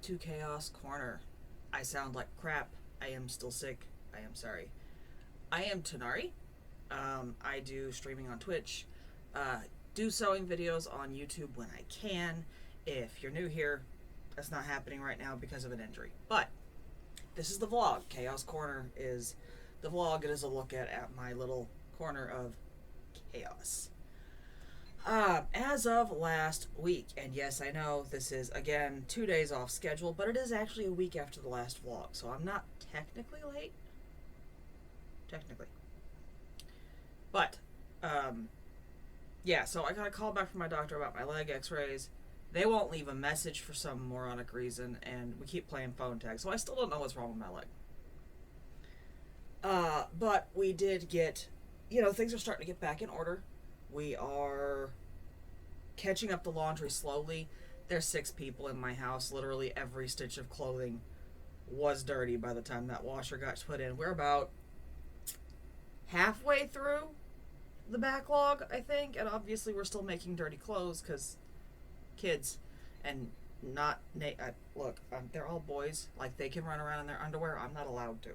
back to Chaos Corner. I sound like crap. I am still sick. I am sorry. I am Tanari. I do streaming on Twitch, do sewing videos on YouTube when I can. If you're new here, that's not happening right now because of an injury. But this is the vlog. Chaos Corner is the vlog. It is a look at my little corner of chaos. As of last week, and yes, I know this is, again, 2 days off schedule, but it is actually a week after the last vlog, so I'm not technically late. Technically. But, yeah, so I got a call back from my doctor about my leg x-rays. They won't leave a message for some moronic reason, and we keep playing phone tag, so I still don't know what's wrong with my leg. But we did get, things are starting to get back in order. We are catching up the laundry slowly. There's 6 people in my house. Literally every stitch of clothing was dirty by the time that washer got put in. We're about halfway through the backlog, I think. And obviously we're still making dirty clothes because kids. And not... look, they're all boys. Like, they can run around in their underwear. I'm not allowed to.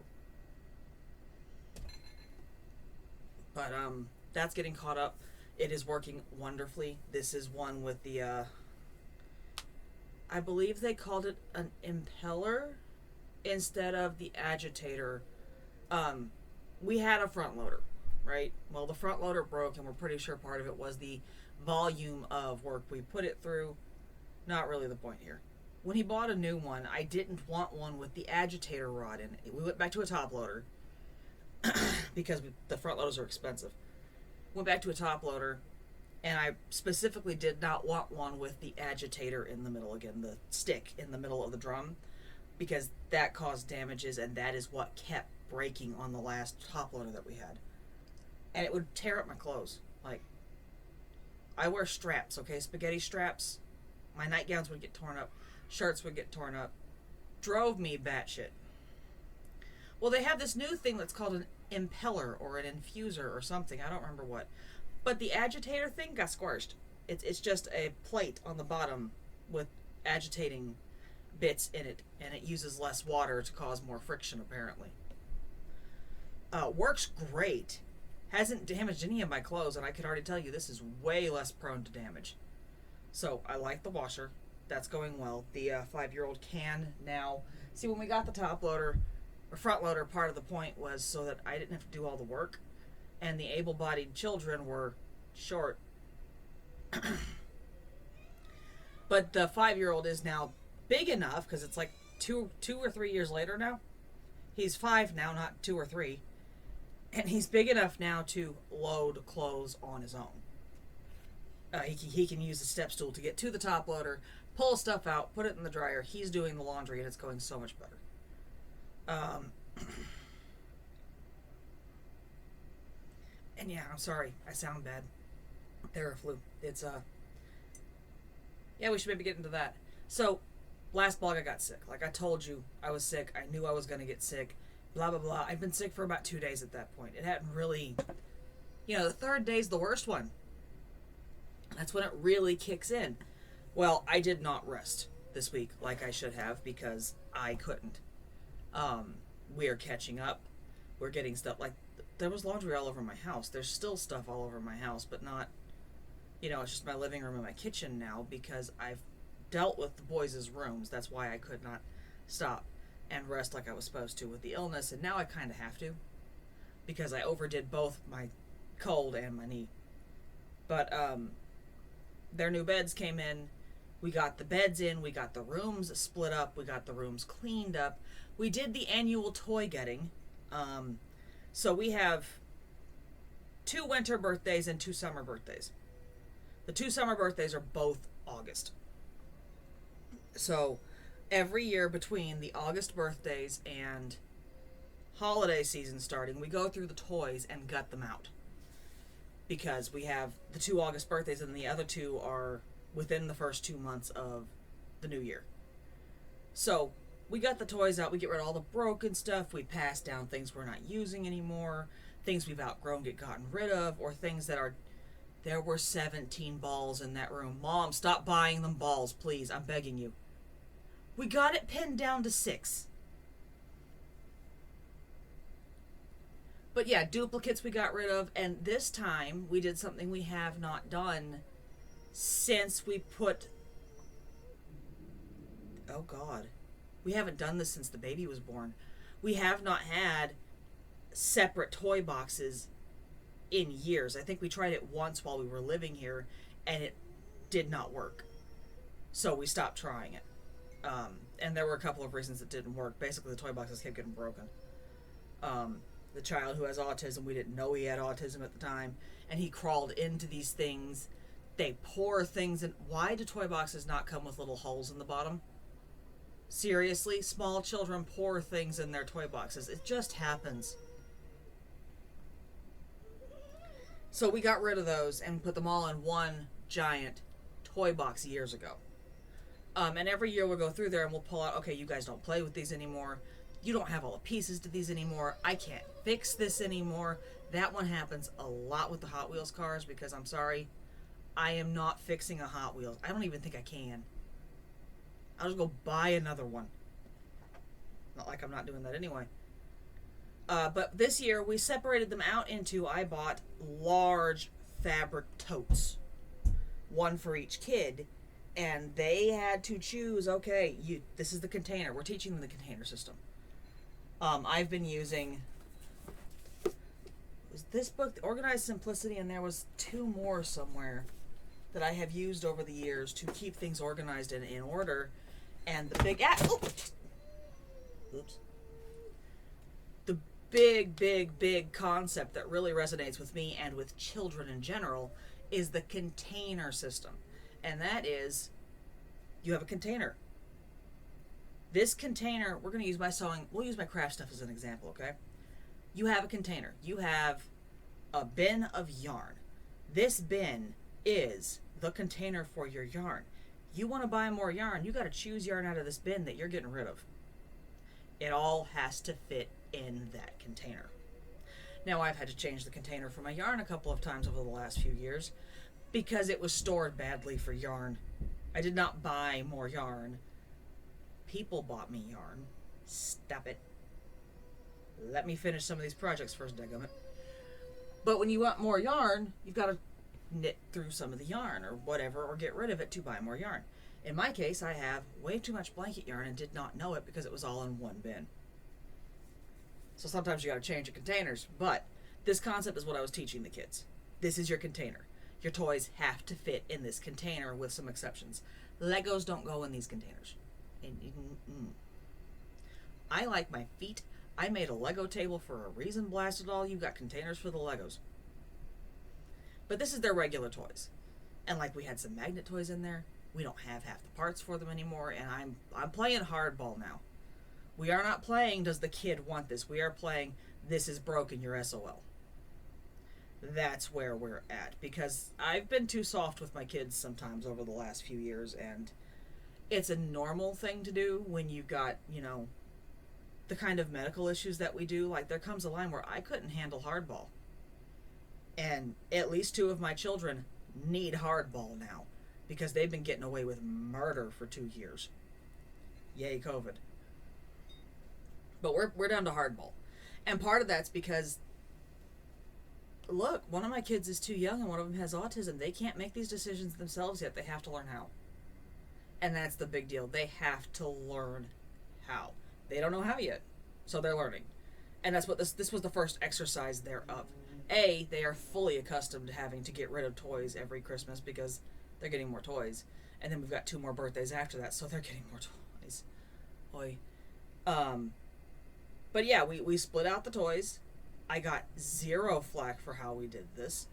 But, that's getting caught up. It is working wonderfully. This is one with the, I believe they called it an impeller instead of the agitator. We had a front loader, right? Well, the front loader broke, and we're pretty sure part of it was the volume of work we put it through. Not really the point here. When he bought a new one, I didn't want one with the agitator rod in it. We went back to a top loader because the front loaders are expensive. Went back to a top loader, and I specifically did not want one with the agitator in the middle, again, the stick in the middle of the drum, because that caused damages, and that is what kept breaking on the last top loader that we had. And it would tear up my clothes. Like, I wear straps, okay, spaghetti straps. My nightgowns would get torn up, shirts would get torn up. Drove me batshit. Well, they have this new thing that's called an impeller or an infuser or something. I don't remember what. But the agitator thing got squashed. It's just a plate on the bottom with agitating bits in it, and it uses less water to cause more friction, apparently. Works great. Hasn't damaged any of my clothes, and I can already tell you this is way less prone to damage. So, I like the washer. That's going well. The 5-year-old can now... See, when we got the top loader... or front loader, part of the point was so that I didn't have to do all the work, and the able-bodied children were short. But the 5-year-old is now big enough, because it's like two or 3 years later now. He's 5 now, not 2 or 3, and he's big enough now to load clothes on his own. He can use the step stool to get to the top loader, pull stuff out, put it in the dryer. He's doing the laundry, and it's going so much better. And yeah, I'm sorry. I sound bad. Theraflu. It's, yeah, we should maybe get into that. So, last blog I got sick. Like I told you, I was sick. I knew I was going to get sick. Blah, blah, blah. I've been sick for about 2 days at that point. It hadn't really... the 3rd day's the worst one. That's when it really kicks in. Well, I did not rest this week like I should have because I couldn't. We are catching up. We're getting stuff like there was laundry all over my house. There's still stuff all over my house, but not, it's just my living room and my kitchen now because I've dealt with the boys' rooms. That's why I could not stop and rest like I was supposed to with the illness, and now I kind of have to because I overdid both my cold and my knee. But their new beds came in. We got the beds in, we got the rooms split up, we got the rooms cleaned up. We did the annual toy getting. So we have 2 winter birthdays and 2 summer birthdays. The 2 summer birthdays are both August. So every year between the August birthdays and holiday season starting, we go through the toys and gut them out. Because we have the 2 August birthdays and the other 2 are within the first 2 months of the new year. So we got the toys out, we get rid of all the broken stuff, we pass down things we're not using anymore, things we've outgrown get gotten rid of, or things that are... There were 17 balls in that room. Mom, stop buying them balls, please, I'm begging you. We got it pinned down to 6. But yeah, duplicates we got rid of, and this time we did something we have not done since we put... Oh God. We haven't done this since the baby was born. We have not had separate toy boxes in years. I think we tried it once while we were living here, and it did not work. So we stopped trying it. And there were a couple of reasons it didn't work. Basically, the toy boxes kept getting broken. The child who has autism, we didn't know he had autism at the time, and he crawled into these things. They pour things in. Why do toy boxes not come with little holes in the bottom? Seriously, small children pour things in their toy boxes. It just happens. So we got rid of those and put them all in one giant toy box years ago. And every year we'll go through there and we'll pull out, okay, you guys don't play with these anymore. You don't have all the pieces to these anymore. I can't fix this anymore. That one happens a lot with the Hot Wheels cars because I'm sorry, I am not fixing a Hot Wheels. I don't even think I can. I'll just go buy another one. Not like I'm not doing that anyway. But this year we separated them out into, I bought large fabric totes. One for each kid. And they had to choose, okay, this is the container. We're teaching them the container system. I've been using... Was this book, The Organized Simplicity, and there was 2 more somewhere that I have used over the years to keep things organized and in order. And the big... Oops. The big concept that really resonates with me and with children in general is the container system. And that is, you have a container. This container, we're going to use my sewing, we'll use my craft stuff as an example, okay? You have a container. You have a bin of yarn. This bin is the container for your yarn. You want to buy more yarn, you got to choose yarn out of this bin that you're getting rid of. It all has to fit in that container. Now, I've had to change the container for my yarn a couple of times over the last few years because it was stored badly for yarn. I did not buy more yarn. People bought me yarn. Stop it. Let me finish some of these projects first, dadgummit. But when you want more yarn, you've got to knit through some of the yarn or whatever, or get rid of it to buy more yarn. In my case, I have way too much blanket yarn and did not know it because it was all in one bin. So sometimes you got to change your containers, but this concept is what I was teaching the kids. This is your container. Your toys have to fit in this container with some exceptions. Legos don't go in these containers. I like my feet. I made a Lego table for a reason, blast it all. You've got containers for the Legos. But this is their regular toys. And like we had some magnet toys in there. We don't have half the parts for them anymore, and I'm playing hardball now. We are not playing, does the kid want this? We are playing, this is broken, you're SOL. That's where we're at, because I've been too soft with my kids sometimes over the last few years, and it's a normal thing to do when you've got, you know, the kind of medical issues that we do. Like, there comes a line where I couldn't handle hardball. And at least 2 of my children need hardball now, because they've been getting away with murder for 2 years. Yay, COVID. But we're down to hardball. And part of that's because, look, one of my kids is too young and one of them has autism. They can't make these decisions themselves yet. They have to learn how. And that's the big deal. They have to learn how. They don't know how yet, so they're learning. And that's what this was the first exercise thereof. A, they are fully accustomed to having to get rid of toys every Christmas because they're getting more toys. And then we've got 2 more birthdays after that, so they're getting more toys. Oy. But yeah, we split out the toys. I got 0 flack for how we did this.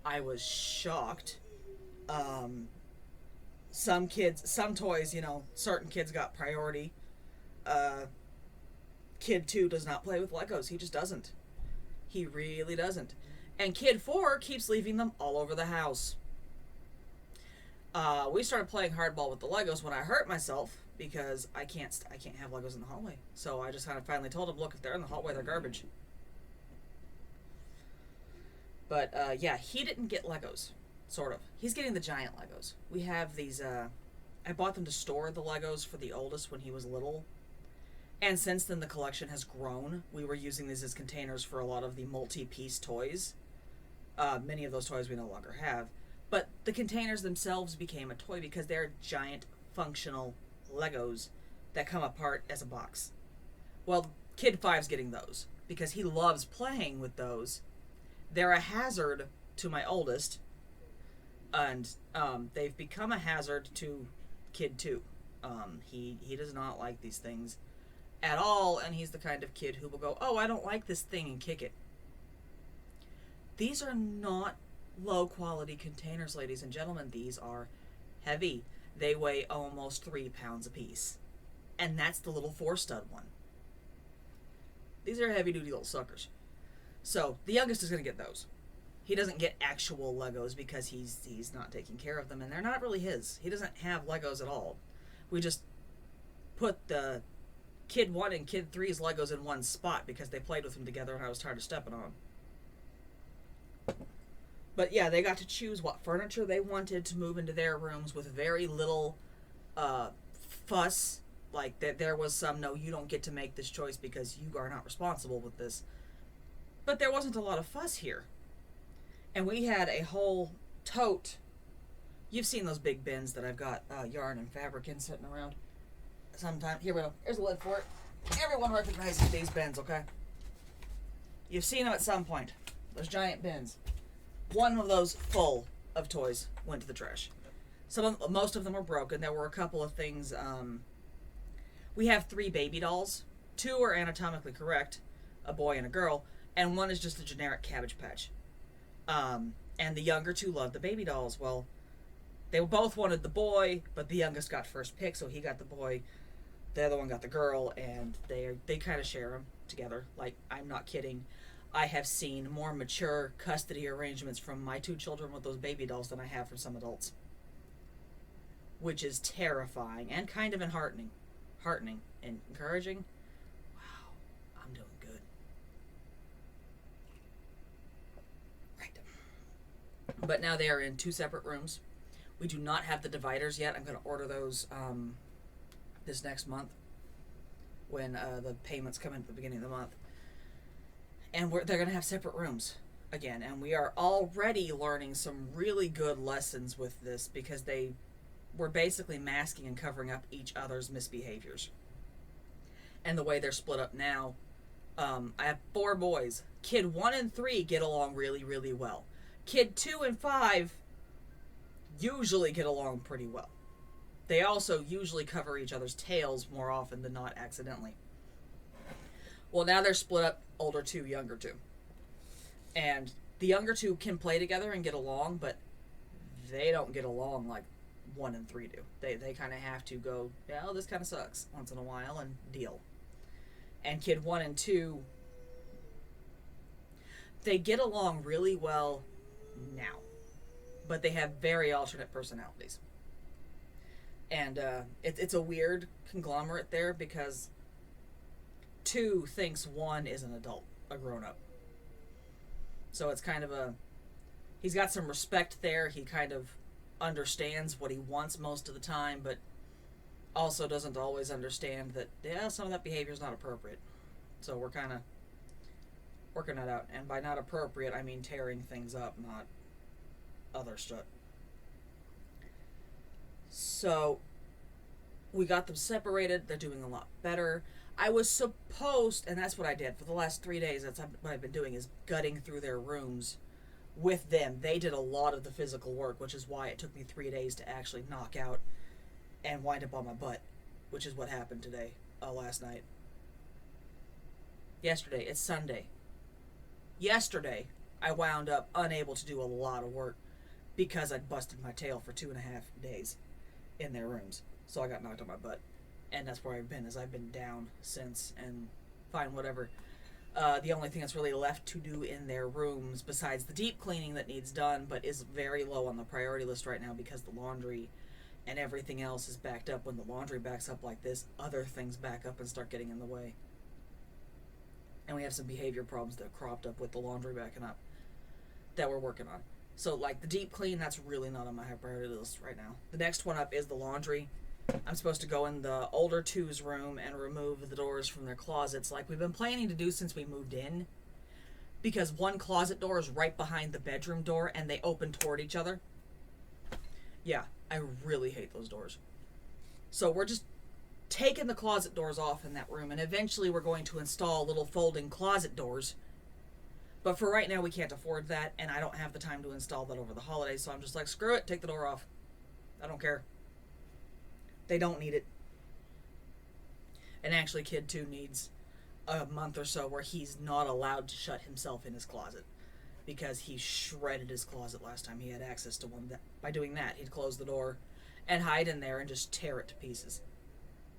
I was shocked. Some toys, you know, certain kids got priority. Kid 2 does not play with Legos. He just doesn't. He really doesn't. And Kid 4 keeps leaving them all over the house. We started playing hardball with the Legos when I hurt myself because I can't have Legos in the hallway. So I just kind of finally told him, look, if they're in the hallway, they're garbage. But yeah, he didn't get Legos, sort of. He's getting the giant Legos. We have these I bought them to store the Legos for the oldest when he was little. And since then, the collection has grown. We were using these as containers for a lot of the multi-piece toys. Many of those toys we no longer have. But the containers themselves became a toy because they're giant, functional Legos that come apart as a box. Well, Kid 5's getting those because he loves playing with those. They're a hazard to my oldest, and they've become a hazard to Kid 2. He does not like these things at all, and he's the kind of kid who will go, "Oh, I don't like this thing," and kick it. These are not low quality containers, ladies and gentlemen. These are heavy. They weigh almost 3 pounds apiece. And that's the little 4-stud one. These are heavy duty little suckers. So the youngest is going to get those. He doesn't get actual Legos because he's not taking care of them, and they're not really his. He doesn't have Legos at all. We just put the Kid 1 and Kid 3's Legos in one spot because they played with them together and I was tired of stepping on them. But yeah, they got to choose what furniture they wanted to move into their rooms with very little fuss. Like, there was some, no, you don't get to make this choice because you are not responsible with this. But there wasn't a lot of fuss here. And we had a whole tote. You've seen those big bins that I've got yarn and fabric in sitting around. Sometime. Here we go. Here's a lid for it. Everyone recognizes these bins, okay? You've seen them at some point. Those giant bins. One of those full of toys went to the trash. Most of them are broken. There were a couple of things. We have 3 baby dolls. 2 are anatomically correct, a boy and a girl, and 1 is just a generic Cabbage Patch. And the younger 2 loved the baby dolls. Well, they both wanted the boy, but the youngest got first pick, so he got the boy. The other one got the girl, and they kind of share them together. Like, I'm not kidding. I have seen more mature custody arrangements from my 2 children with those baby dolls than I have from some adults. Which is terrifying and kind of heartening and encouraging. Wow, I'm doing good. Right. But now they are in 2 separate rooms. We do not have the dividers yet. I'm going to order those this next month when the payments come in at the beginning of the month. And they're going to have separate rooms again. And we are already learning some really good lessons with this because they were basically masking and covering up each other's misbehaviors. And the way they're split up now, I have 4 boys. Kid 1 and 3 get along really, really well. Kid 2 and 5 usually get along pretty well. They also usually cover each other's tails more often than not accidentally. Well, now they're split up, older 2, younger 2. And the younger 2 can play together and get along, but they don't get along like 1 and 3 do. They kind of have to go, well, this kind of sucks once in a while and deal. And Kid 1 and 2, they get along really well now. But they have very alternate personalities. And it's a weird conglomerate there because 2 thinks 1 is an adult, a grown-up. So it's kind of he's got some respect there. He kind of understands what he wants most of the time, but also doesn't always understand that, yeah, some of that behavior is not appropriate. So we're kind of working that out. And by not appropriate, I mean tearing things up, not other stuff. So we got them separated. They're doing a lot better. I was supposed, and that's what I did for the last 3 days. That's what I've been doing, is gutting through their rooms with them. They did a lot of the physical work, which is why it took me 3 days to actually knock out and wind up on my butt, which is what happened today, last night. Yesterday, it's Sunday. Yesterday, I wound up unable to do a lot of work because I'd busted my tail for 2.5 days in their rooms. So I got knocked on my butt. And that's where I've been, is I've been down since, and fine, whatever. The only thing that's really left to do in their rooms, besides the deep cleaning that needs done, but is very low on the priority list right now because the laundry and everything else is backed up. When the laundry backs up like this, other things back up and start getting in the way. And we have some behavior problems that cropped up with the laundry backing up that we're working on. So, like, the deep clean, that's really not on my high priority list right now. The next one up is the laundry. I'm supposed to go in the older two's room and remove the doors from their closets like we've been planning to do since we moved in. Because one closet door is right behind the bedroom door and they open toward each other. Yeah, I really hate those doors. So we're just taking the closet doors off in that room, and eventually we're going to install little folding closet doors. But for right now, we can't afford that, and I don't have the time to install that over the holidays, so I'm just like, screw it, take the door off. I don't care. They don't need it. And actually, Kid 2 needs a month or so where he's not allowed to shut himself in his closet, because he shredded his closet last time he had access to one. By doing that, he'd close the door and hide in there and just tear it to pieces.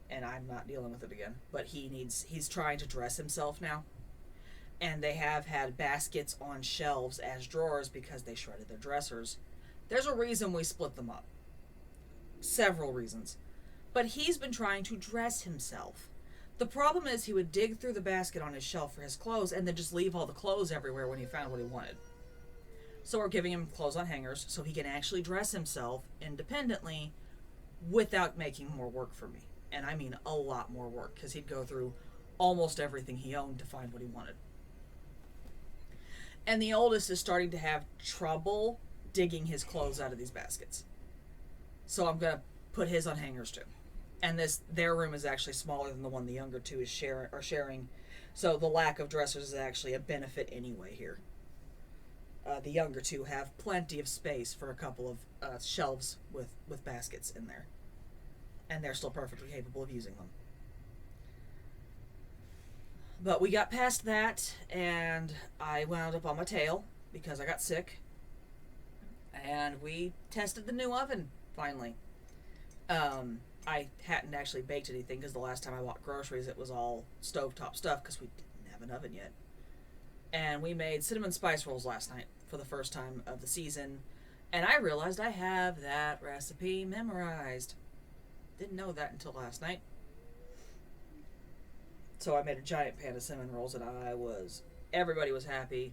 And I'm not dealing with it again. But he's trying to dress himself now. And they have had baskets on shelves as drawers because they shredded their dressers. There's a reason we split them up. Several reasons. But he's been trying to dress himself. The problem is he would dig through the basket on his shelf for his clothes and then just leave all the clothes everywhere when he found what he wanted. So we're giving him clothes on hangers so he can actually dress himself independently without making more work for me. And I mean a lot more work, because he'd go through almost everything he owned to find what he wanted. And the oldest is starting to have trouble digging his clothes out of these baskets. So I'm going to put his on hangers too. And their room is actually smaller than the one the younger two is sharing. So the lack of dressers is actually a benefit anyway here. The younger two have plenty of space for a couple of shelves with baskets in there. And they're still perfectly capable of using them. But we got past that, and I wound up on my tail because I got sick. And we tested the new oven, finally. I hadn't actually baked anything because the last time I bought groceries, it was all stovetop stuff because we didn't have an oven yet. And we made cinnamon spice rolls last night for the first time of the season. And I realized I have that recipe memorized. Didn't know that until last night. So I made a giant pan of cinnamon rolls, and everybody was happy.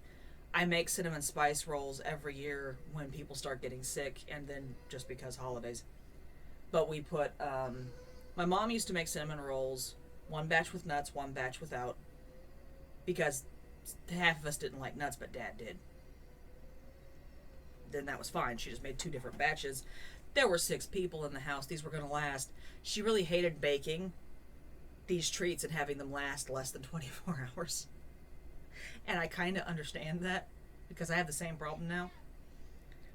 I make cinnamon spice rolls every year when people start getting sick, and then just because holidays. But we put, my mom used to make cinnamon rolls, one batch with nuts, one batch without, because half of us didn't like nuts, but Dad did. Then that was fine. She just made 2 different batches. There were 6 people in the house. These were going to last. She really hated baking these treats and having them last less than 24 hours. And I kind of understand that because I have the same problem now.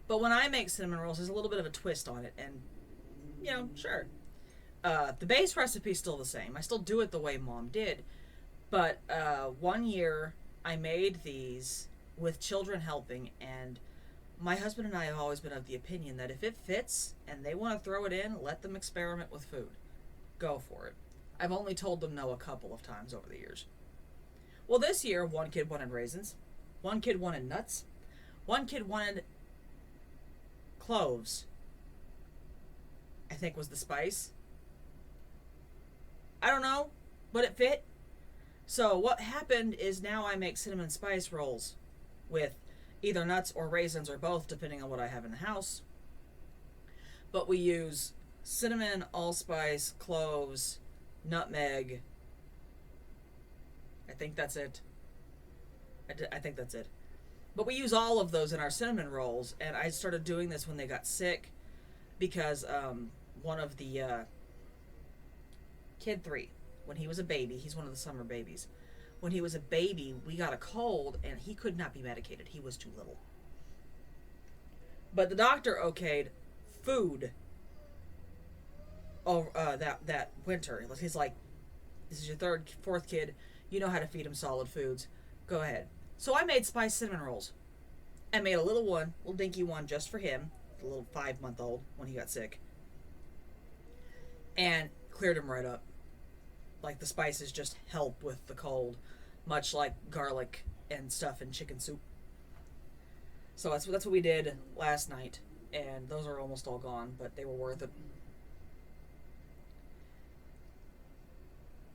But when I make cinnamon rolls, there's a little bit of a twist on it. And, sure. The base recipe is still the same. I still do it the way Mom did. But one year I made these with children helping, and my husband and I have always been of the opinion that if it fits and they want to throw it in, let them experiment with food. Go for it. I've only told them no a couple of times over the years. Well, this year, one kid wanted raisins, one kid wanted nuts, one kid wanted cloves, I think was the spice. I don't know, but it fit. So what happened is now I make cinnamon spice rolls with either nuts or raisins or both, depending on what I have in the house. But we use cinnamon, allspice, cloves, nutmeg. I think that's it. I think that's it. But we use all of those in our cinnamon rolls, and I started doing this when they got sick because one of the Kid 3, when he was a baby, he's one of the summer babies. When he was a baby, we got a cold, and he could not be medicated. He was too little. But the doctor okayed food that winter. He's like, this is your 3rd, 4th kid. You know how to feed him solid foods. Go ahead. So I made spiced cinnamon rolls. I made a little dinky one just for him, the little 5-month-old when he got sick. And cleared him right up. Like the spices just helped with the cold, much like garlic and stuff in chicken soup. So that's what we did last night, and those are almost all gone, but they were worth it.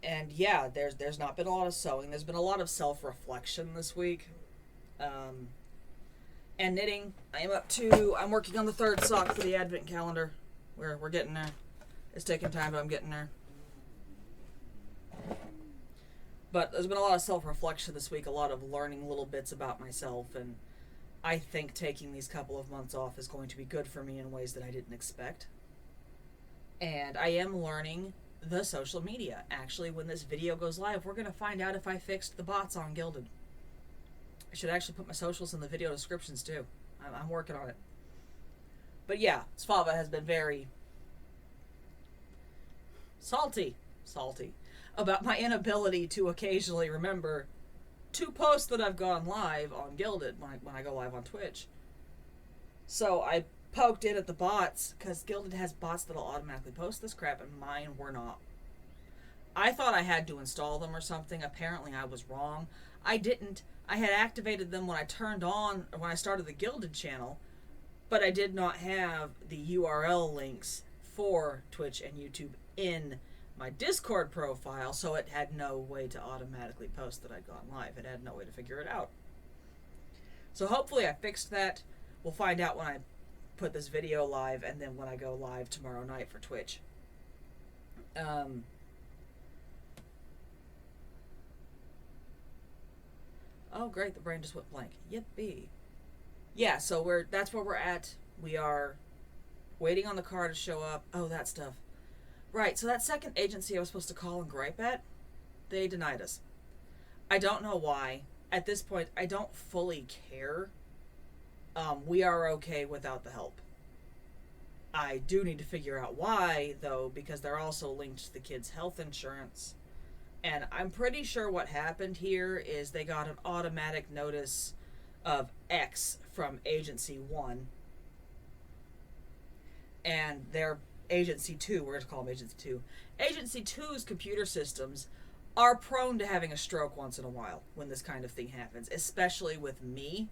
And yeah, there's not been a lot of sewing. There's been a lot of self-reflection this week. And knitting. I'm working on the third sock for the advent calendar. We're getting there. It's taking time, but I'm getting there. But there's been a lot of self-reflection this week, a lot of learning little bits about myself, and I think taking these couple of months off is going to be good for me in ways that I didn't expect. And I am learning the social media. Actually, when this video goes live, we're going to find out if I fixed the bots on Gilded. I should actually put my socials in the video descriptions too. I'm working on it. But yeah, Svava has been very salty about my inability to occasionally remember to post that I've gone live on Gilded when I go live on Twitch. So I poked in at the bots, because Gilded has bots that'll automatically post this crap, and mine were not. I thought I had to install them or something. Apparently I was wrong. I didn't. I had activated them when I started the Gilded channel, but I did not have the URL links for Twitch and YouTube in my Discord profile, so it had no way to automatically post that I'd gone live. It had no way to figure it out. So hopefully I fixed that. We'll find out when I put this video live, and then when I go live tomorrow night for Twitch. Oh great, the brain just went blank. Yippee. Yeah, so that's where we're at. We are waiting on the car to show up. Oh, that stuff. Right, so that second agency I was supposed to call and gripe at, they denied us. I don't know why. At this point, I don't fully care. We are okay without the help. I do need to figure out why, though, because they're also linked to the kids' health insurance. And I'm pretty sure what happened here is they got an automatic notice of X from Agency 1. And their Agency 2, we're going to call them Agency 2. Agency 2's computer systems are prone to having a stroke once in a while when this kind of thing happens, especially with me.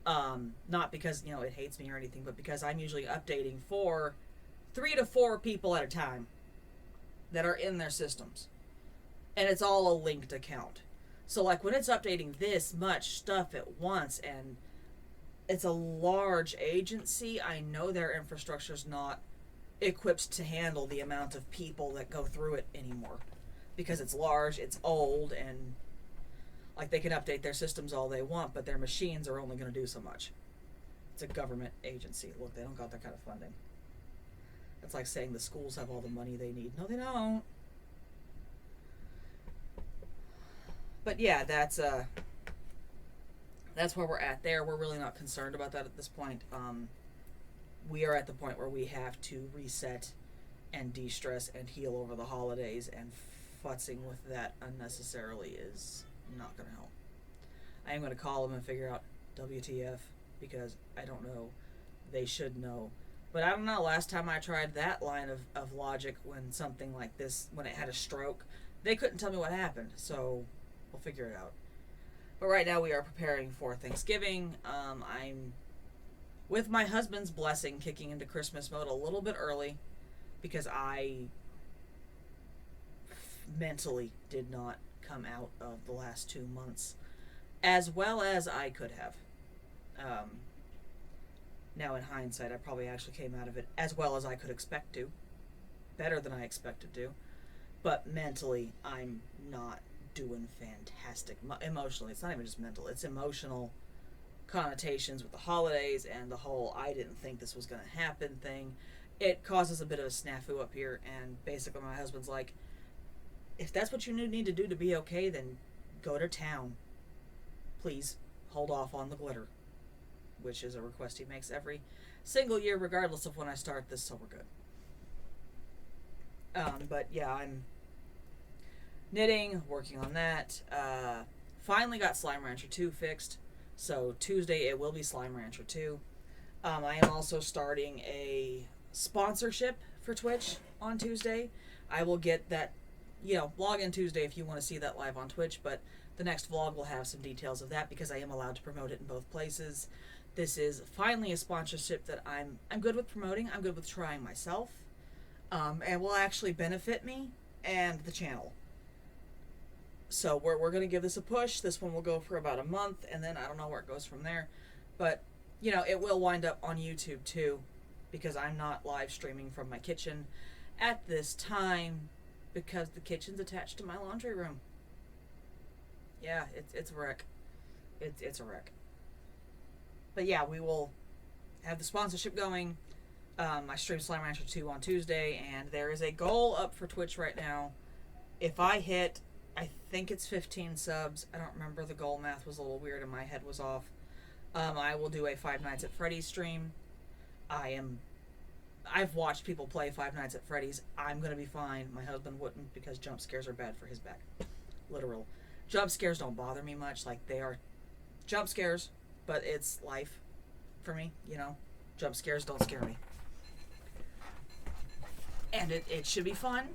Not because, it hates me or anything, but because I'm usually updating for 3 to 4 people at a time that are in their systems. And it's all a linked account. So, when it's updating this much stuff at once, and it's a large agency, I know their infrastructure's not equipped to handle the amount of people that go through it anymore. Because it's large, it's old, and they can update their systems all they want, but their machines are only going to do so much. It's a government agency. Look, they don't got that kind of funding. It's like saying the schools have all the money they need. No, they don't. But yeah, that's where we're at there. We're really not concerned about that at this point. We are at the point where we have to reset and de-stress and heal over the holidays, and futzing with that unnecessarily is not going to help. I am going to call them and figure out WTF, because I don't know. They should know. But I don't know, last time I tried that line of logic when something like this, when it had a stroke, they couldn't tell me what happened, so we'll figure it out. But right now we are preparing for Thanksgiving. I'm, with my husband's blessing, kicking into Christmas mode a little bit early, because I mentally did not come out of the last 2 months as well as I could have. Now in hindsight, I probably actually came out of it as well as I could expect to. Better than I expected to. But mentally, I'm not doing fantastic. Emotionally, it's not even just mental. It's emotional connotations with the holidays and the whole I didn't think this was going to happen thing. It causes a bit of a snafu up here, and basically my husband's like, if that's what you need to do to be okay, then go to town. Please hold off on the glitter, which is a request he makes every single year regardless of when I start this, so we're good. But yeah, I'm knitting, working on that. Finally got Slime Rancher 2 fixed, so Tuesday it will be Slime Rancher 2. I am also starting a sponsorship for Twitch on Tuesday. I will get that, vlog in Tuesday if you want to see that live on Twitch, but the next vlog will have some details of that because I am allowed to promote it in both places. This is finally a sponsorship that I'm good with promoting. I'm good with trying myself, and will actually benefit me and the channel. So we're going to give this a push. This one will go for about a month, and then I don't know where it goes from there. But it will wind up on YouTube too, because I'm not live streaming from my kitchen at this time because the kitchen's attached to my laundry room. Yeah, it's a wreck. It's a wreck. But yeah, we will have the sponsorship going. I stream Slime Rancher 2 on Tuesday, and there is a goal up for Twitch right now. If I hit, I think it's 15 subs. I don't remember. The goal math was a little weird and my head was off. I will do a Five Nights at Freddy's stream. I've watched people play Five Nights at Freddy's. I'm going to be fine. My husband wouldn't, because jump scares are bad for his back. Literal. Jump scares don't bother me much. Like, they are jump scares, but it's life for me, Jump scares don't scare me. And it should be fun,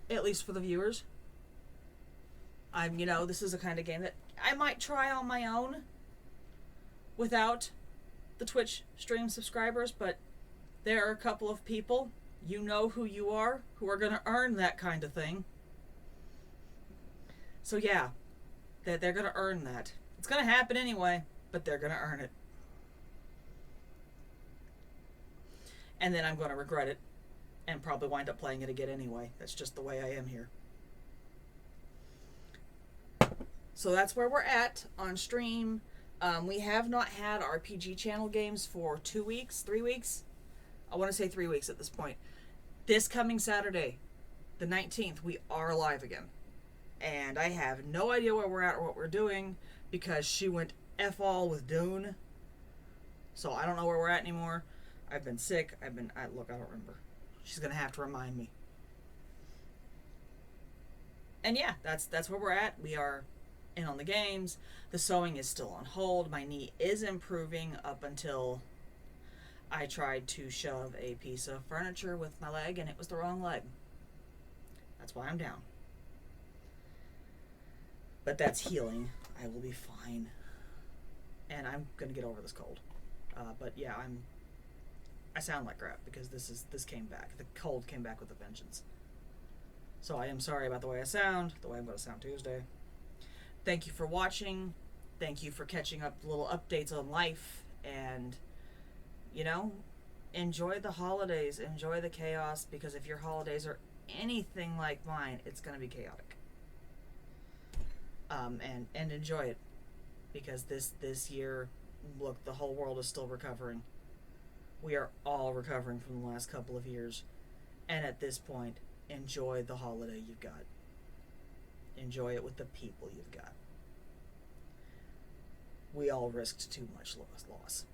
at least for the viewers. This is a kind of game that I might try on my own without the Twitch stream subscribers, but there are a couple of people, you know who you are, who are going to earn that kind of thing. So yeah, that they're going to earn that. It's going to happen anyway, but they're going to earn it. And then I'm going to regret it and probably wind up playing it again anyway. That's just the way I am here. So that's where we're at on stream. We have not had RPG channel games for 2 weeks, 3 weeks. I want to say 3 weeks at this point. This coming Saturday, the 19th, we are live again. And I have no idea where we're at or what we're doing, because she went F-all with Dune. So I don't know where we're at anymore. I've been sick. I don't remember. She's going to have to remind me. And yeah, that's where we're at. We are in on the games. The sewing is still on hold. My knee is improving up until I tried to shove a piece of furniture with my leg and it was the wrong leg. That's why I'm down. But that's healing. I will be fine. And I'm going to get over this cold. But yeah, I sound like crap because this came back. The cold came back with a vengeance. So I am sorry about the way I sound, the way I'm going to sound Tuesday. Thank you for watching. Thank you for catching up little updates on life. And, enjoy the holidays. Enjoy the chaos, because if your holidays are anything like mine, it's going to be chaotic. And enjoy it. Because this year, look, the whole world is still recovering. We are all recovering from the last couple of years. And at this point, enjoy the holiday you've got. Enjoy it with the people you've got. We all risked too much loss.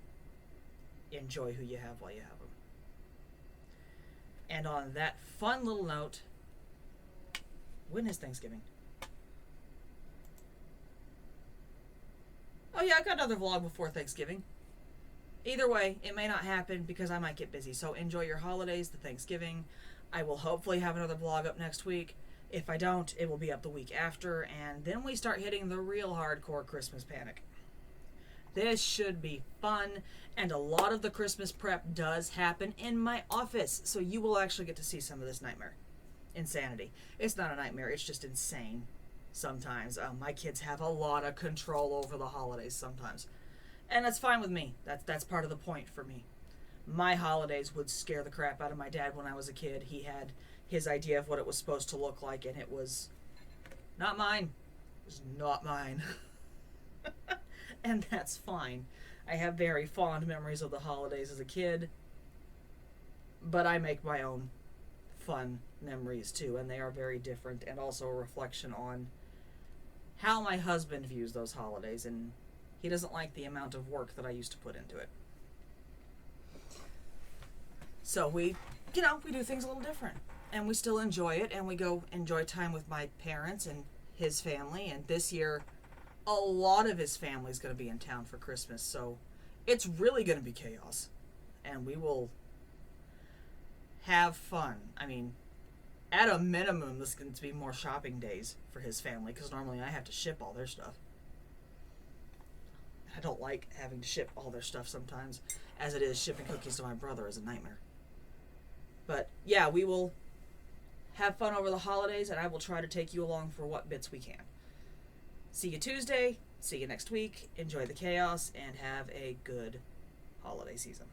Enjoy who you have while you have them. And on that fun little note, when is Thanksgiving? Oh yeah, I got another vlog before Thanksgiving. Either way, it may not happen because I might get busy. So enjoy your holidays, the Thanksgiving. I will hopefully have another vlog up next week. If I don't, it will be up the week after, and then we start hitting the real hardcore Christmas panic. This should be fun, and a lot of the Christmas prep does happen in my office, so you will actually get to see some of this nightmare. Insanity. It's not a nightmare, it's just insane sometimes. My kids have a lot of control over the holidays sometimes, and that's fine with me. That's part of the point for me. My holidays would scare the crap out of my dad when I was a kid. He had his idea of what it was supposed to look like, and it was not mine. It was not mine. And that's fine. I have very fond memories of the holidays as a kid, but I make my own fun memories too, and they are very different, and also a reflection on how my husband views those holidays, and he doesn't like the amount of work that I used to put into it. So we do things a little different, and we still enjoy it, and we go enjoy time with my parents and his family, and this year a lot of his family is going to be in town for Christmas, so it's really going to be chaos, and we will have fun. I mean, at a minimum, this is going to be more shopping days for his family, because normally I have to ship all their stuff. I don't like having to ship all their stuff sometimes, as it is shipping cookies to my brother is a nightmare. But yeah, we will have fun over the holidays, and I will try to take you along for what bits we can. See you Tuesday. See you next week. Enjoy the chaos and have a good holiday season.